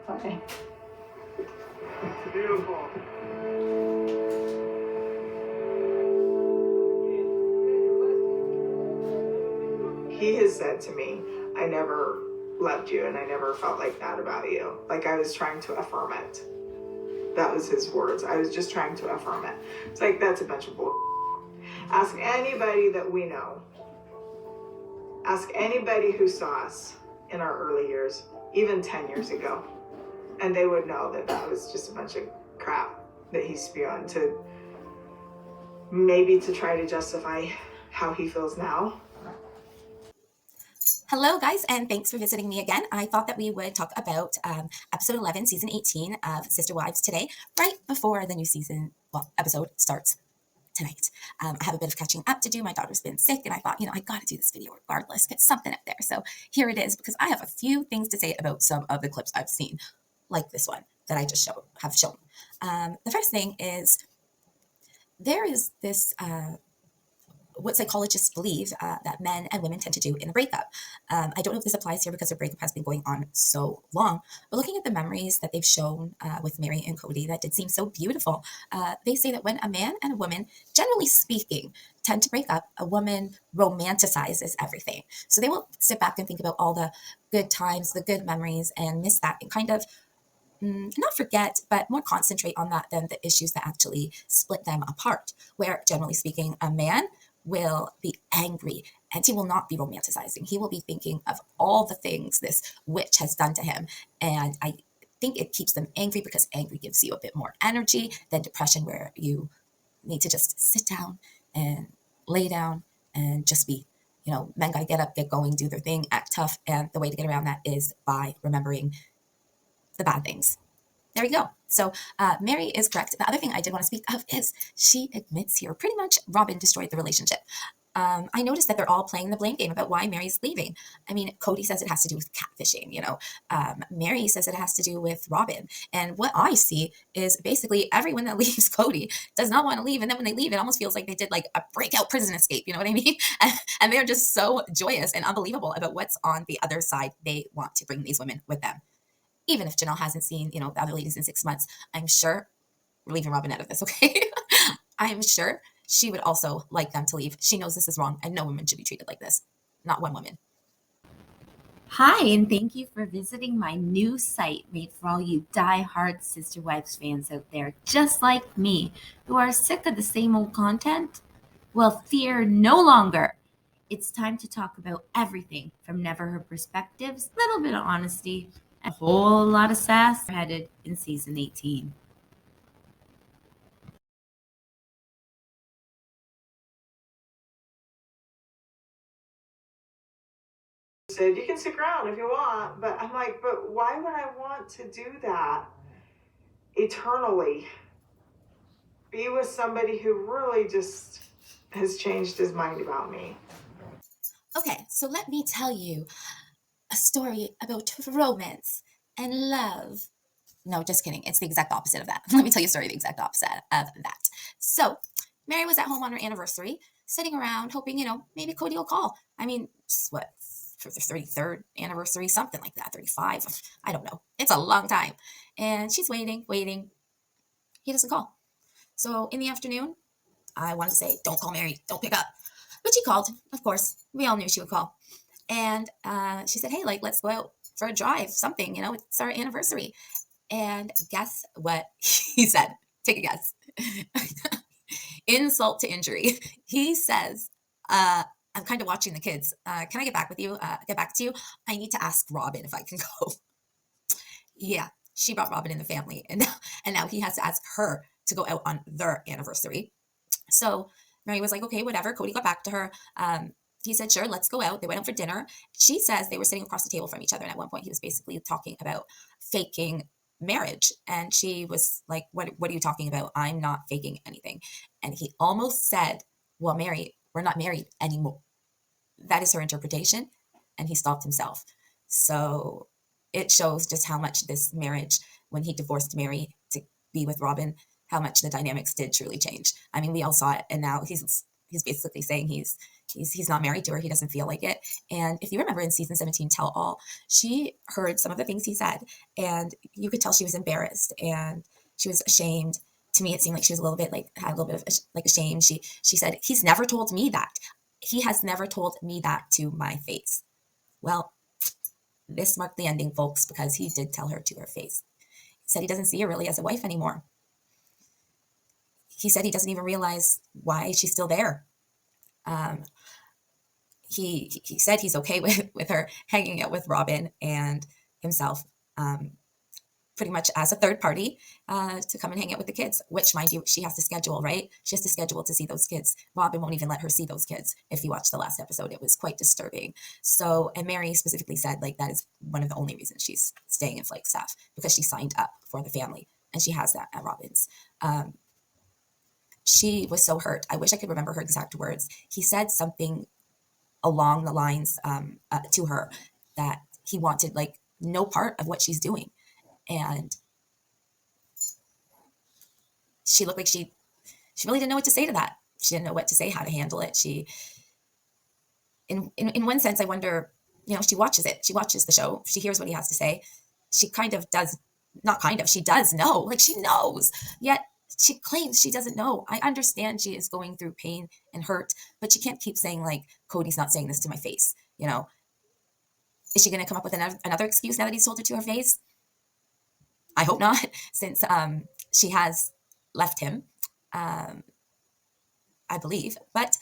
funny. It's beautiful. He has said to me, I never loved you and I never felt like that about you. Like I was trying to affirm it. That was his words. I was just trying to affirm it. It's like, that's a bunch of bull. Ask anybody that we know. Ask anybody who saw us in our early years, even 10 years ago. And they would know that that was just a bunch of crap that he's spewing to maybe to try to justify how he feels now. Hello, guys, and thanks for visiting me again. I thought that we would talk about episode 11, season 18 of Sister Wives today, right before the new season, episode starts tonight. I have a bit of catching up to do. My daughter's been sick, and I thought, I got to do this video regardless, get something up there. So here it is, because I have a few things to say about some of the clips I've seen, like this one that I just have shown. The first thing is there is this what psychologists believe that men and women tend to do in a breakup. I don't know if this applies here because the breakup has been going on so long, but looking at the memories that they've shown with Meri and Kody, that did seem so beautiful. They say that when a man and a woman, generally speaking, tend to break up, a woman romanticizes everything. So they will sit back and think about all the good times, the good memories, and miss that and kind of not forget, but more concentrate on that than the issues that actually split them apart. Where, generally speaking, a man will be angry and he will not be romanticizing. He will be thinking of all the things this witch has done to him. And I think it keeps them angry because angry gives you a bit more energy than depression, where you need to just sit down and lay down and just be, men got to get up, get going, do their thing, act tough. And the way to get around that is by remembering the bad things. There you go. So Meri is correct. The other thing I did want to speak of is she admits here pretty much Robyn destroyed the relationship. I noticed that they're all playing the blame game about why Meri's leaving. I mean, Cody says it has to do with catfishing, Meri says it has to do with Robyn. And what I see is basically everyone that leaves Cody does not want to leave. And then when they leave, it almost feels like they did like a breakout prison escape. You know what I mean? And they're just so joyous and unbelievable about what's on the other side. They want to bring these women with them. Even if Janelle hasn't seen, the other ladies in 6 months, I'm sure we're leaving Robyn out of this, okay? I'm sure she would also like them to leave. She knows this is wrong, and no woman should be treated like this. Not one woman. Hi, and thank you for visiting my new site made for all you die-hard Sister Wives fans out there, just like me, who are sick of the same old content. Well, fear no longer. It's time to talk about everything from never her perspectives, a little bit of honesty, a whole lot of sass headed in season 18. Said, you can stick around if you want, but I'm like, but why would I want to do that eternally? Be with somebody who really just has changed his mind about me. Okay, so let me tell you a story about romance and love. No, just kidding. It's the exact opposite of that. Let me tell you a story the exact opposite of that. So Meri was at home on her anniversary, sitting around hoping, maybe Cody will call. I mean, what, for the 33rd anniversary, something like that, 35. I don't know. It's a long time. And she's waiting. He doesn't call. So in the afternoon, I wanted to say, don't call Meri, don't pick up. But she called, of course. We all knew she would call. And she said, hey, let's go out for a drive, something, it's our anniversary. And guess what he said? Take a guess. Insult to injury. He says, I'm kind of watching the kids. Can I get back to you? I need to ask Robyn if I can go. Yeah, she brought Robyn in the family. And now he has to ask her to go out on their anniversary. So Meri was like, okay, whatever. Cody got back to her. He said, sure, let's go out. They went out for dinner. She says they were sitting across the table from each other. And at one point he was basically talking about faking marriage. And she was like, what are you talking about? I'm not faking anything. And he almost said, well, Meri, we're not married anymore. That is her interpretation. And he stopped himself. So it shows just how much this marriage, when he divorced Meri to be with Robyn, how much the dynamics did truly change. I mean, we all saw it. And now he's basically saying he's He's not married to her. He doesn't feel like it. And if you remember in season 17, Tell All, she heard some of the things he said, and you could tell she was embarrassed and she was ashamed. To me, it seemed like she was a little bit like, had a little bit of like ashamed. She said, he's never told me that. He has never told me that to my face. Well, this marked the ending, folks, because he did tell her to her face. He said he doesn't see her really as a wife anymore. He said he doesn't even realize why she's still there. He said he's okay with her hanging out with Robyn and himself, pretty much as a third party, to come and hang out with the kids, which, mind you, she has to schedule, right? She has to schedule to see those kids. Robyn won't even let her see those kids. If you watch the last episode, it was quite disturbing. So, and Meri specifically said, like, that is one of the only reasons she's staying in Flagstaff, because she signed up for the family, and she has that at Robyn's. She was so hurt. I wish I could remember her exact words. He said something along the lines to her that he wanted like no part of what she's doing. And she looked like she really didn't know what to say to that. She didn't know what to say, how to handle it. She, in one sense, I wonder, she watches it. She watches the show. She hears what he has to say. She kind of does, not kind of, she does know, like she knows, yet she claims she doesn't know. I understand she is going through pain and hurt, but she can't keep saying like, Cody's not saying this to my face. Is she going to come up with another excuse now that he's told it to her face? I hope not, since she has left him, I believe. But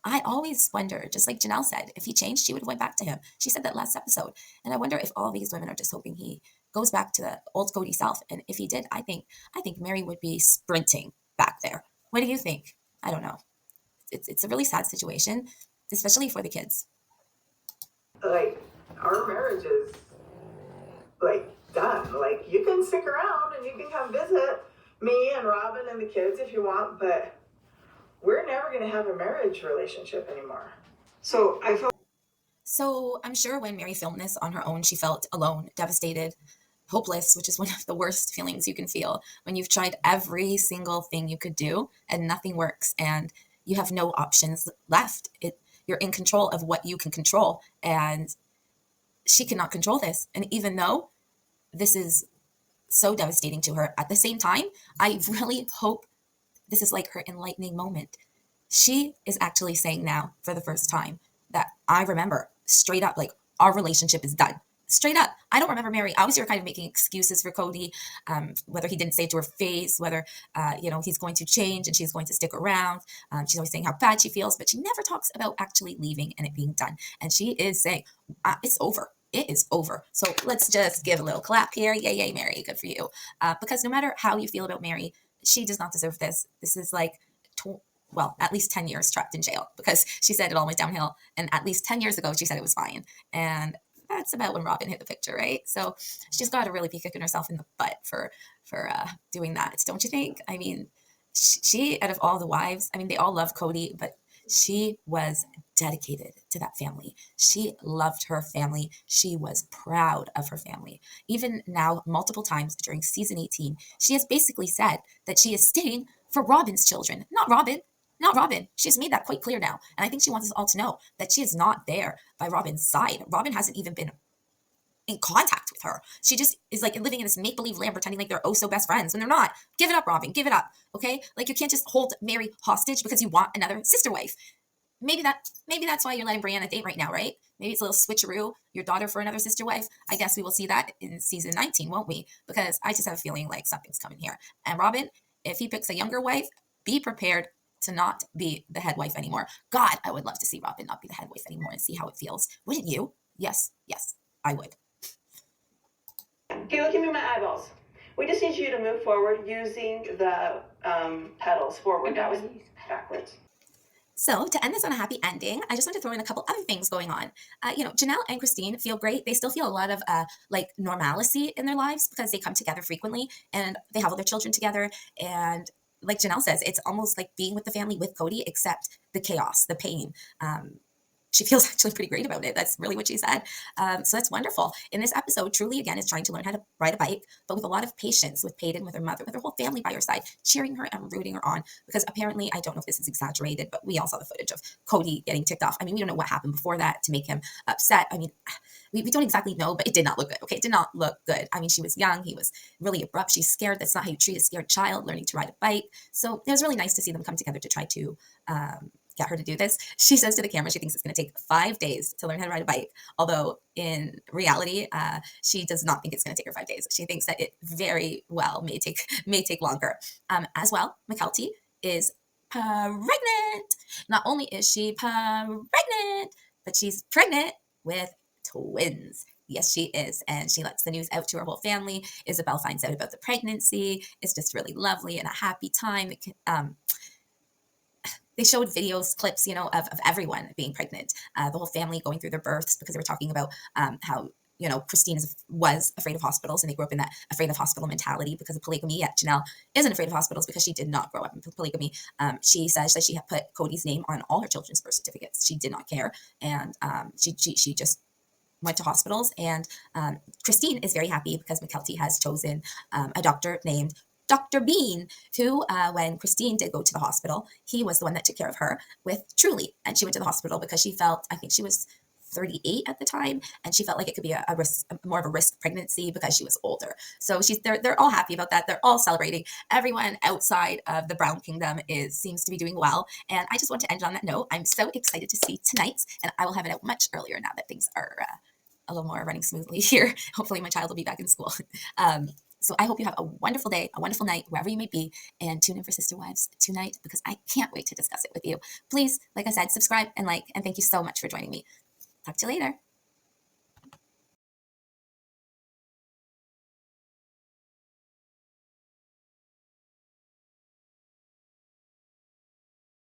I always wonder, just like Janelle said, if he changed, she would have went back to him. She said that last episode. And I wonder if all these women are just hoping he goes back to the old Cody self. And if he did, I think Meri would be sprinting back there. What do you think? I don't know. It's a really sad situation, especially for the kids. Like, our marriage is like done. Like, you can stick around and you can come visit me and Robyn and the kids if you want, but we're never going to have a marriage relationship anymore. So I feel. So I'm sure when Meri filmed this on her own, she felt alone, devastated, hopeless, which is one of the worst feelings you can feel when you've tried every single thing you could do and nothing works and you have no options left. You're in control of what you can control, and she cannot control this. And even though this is so devastating to her, at the same time, I really hope this is like her enlightening moment. She is actually saying now for the first time that I remember straight up, like, our relationship is done. Straight up. I don't remember Meri. I was here kind of making excuses for Cody, whether he didn't say it to her face, whether, he's going to change and she's going to stick around. She's always saying how bad she feels, but she never talks about actually leaving and it being done. And she is saying, it's over. It is over. So let's just give a little clap here. Yay, yay, Meri. Good for you. Because no matter how you feel about Meri, she does not deserve this. This is like, at least 10 years trapped in jail, because she said it all went downhill. And at least 10 years ago, she said it was fine. And that's about when Robyn hit the picture, right? So she's got to really be kicking herself in the butt for doing that, don't you think? I mean, she, out of all the wives, I mean, they all love Cody, but she was dedicated to that family. She loved her family. She was proud of her family. Even now, multiple times during season 18, she has basically said that she is staying for Robyn's children, not Robyn. Not Robyn. She's made that quite clear now. And I think she wants us all to know that she is not there by Robyn's side. Robyn hasn't even been in contact with her. She just is like living in this make-believe land, pretending like they're oh so best friends when they're not. Give it up, Robyn. Give it up. Okay? Like, you can't just hold Meri hostage because you want another sister wife. Maybe that's why you're letting Brianna date right now, right? Maybe it's a little switcheroo, your daughter for another sister wife. I guess we will see that in season 19, won't we? Because I just have a feeling like something's coming here. And Robyn, if he picks a younger wife, be prepared to not be the head wife anymore. God, I would love to see Robyn not be the head wife anymore and see how it feels. Wouldn't you? Yes, I would. Okay, look at me in my eyeballs. We just need you to move forward using the pedals forward. That was backwards. So to end this on a happy ending, I just want to throw in a couple other things going on. Janelle and Christine feel great. They still feel a lot of normalcy in their lives because they come together frequently and they have all their children together. And like Janelle says, it's almost like being with the family with Cody, except the chaos, the pain. she feels actually pretty great about it. That's really what she said. So that's wonderful. In this episode, Truly again is trying to learn how to ride a bike, but with a lot of patience with Peyton, with her mother, with her whole family by her side, cheering her and rooting her on. Because apparently, I don't know if this is exaggerated, but we all saw the footage of Cody getting ticked off. I mean, we don't know what happened before that to make him upset. I mean, we don't exactly know, but it did not look good. Okay, it did not look good. I mean, she was young. He was really abrupt. She's scared. That's not how you treat a scared child learning to ride a bike. So it was really nice to see them come together to try to get her to do this. She says to the camera she thinks it's going to take 5 days to learn how to ride a bike, although in reality she does not think it's going to take her 5 days. She thinks that it very well may take longer. As well, McKelty is pregnant. Not only is she pregnant, but she's pregnant with twins. Yes, she is. And she lets the news out to her whole family. Isabel finds out about the pregnancy. It's just really lovely and a happy time. They showed videos, clips, of everyone being pregnant, the whole family going through their births, because they were talking about how, Christine was afraid of hospitals, and they grew up in that afraid of hospital mentality because of polygamy. Yet Janelle isn't afraid of hospitals because she did not grow up in polygamy. She says that she had put Cody's name on all her children's birth certificates. She did not care. And she just went to hospitals. And Christine is very happy because McKelty has chosen a doctor named Dr. Bean, who, when Christine did go to the hospital, he was the one that took care of her with Truly. And she went to the hospital because she felt, I think she was 38 at the time, and she felt like it could be a risk, more of a risk pregnancy because she was older. So they're all happy about that. They're all celebrating. Everyone outside of the Brown Kingdom seems to be doing well. And I just want to end on that note. I'm so excited to see tonight, and I will have it out much earlier now that things are a little more running smoothly here. Hopefully my child will be back in school. So I hope you have a wonderful day, a wonderful night, wherever you may be, and tune in for Sister Wives tonight because I can't wait to discuss it with you. Please, like I said, subscribe and like, and thank you so much for joining me. Talk to you later.